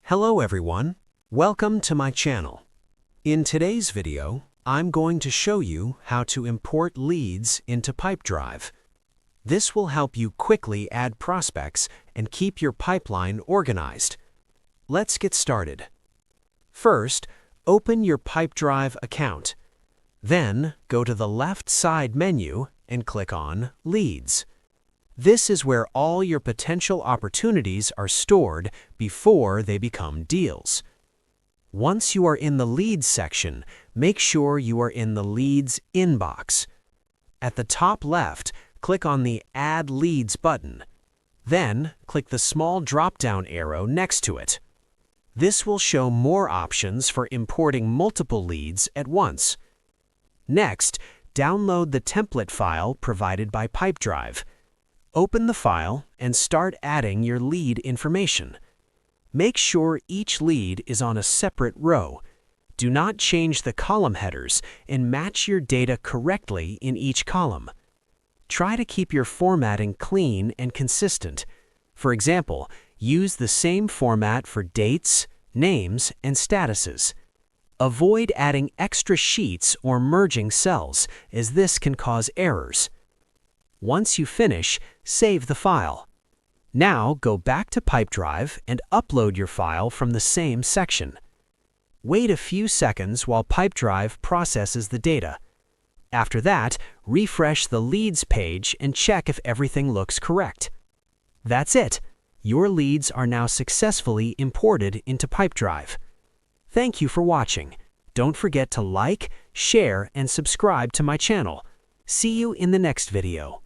Hello everyone, welcome to my channel. In today's video, I'm going to show you how to import leads into Pipedrive. This will help you quickly add prospects and keep your pipeline organized. Let's get started. First, open your Pipedrive account. Then, go to the left side menu and click on Leads. This is where all your potential opportunities are stored before they become deals. Once you are in the Leads section, make sure you are in the Leads inbox. At the top left, click on the Add Leads button. Then, click the small drop-down arrow next to it. This will show more options for importing multiple leads at once. Next, download the template file provided by Pipedrive. Open the file and start adding your lead information. Make sure each lead is on a separate row. Do not change the column headers and match your data correctly in each column. Try to keep your formatting clean and consistent. For example, use the same format for dates, names, and statuses. Avoid adding extra sheets or merging cells, as this can cause errors. Once you finish, save the file. Now go back to Pipedrive and upload your file from the same section. Wait a few seconds while Pipedrive processes the data. After that, refresh the Leads page and check if everything looks correct. That's it. Your leads are now successfully imported into Pipedrive. Thank you for watching. Don't forget to like, share, and subscribe to my channel. See you in the next video.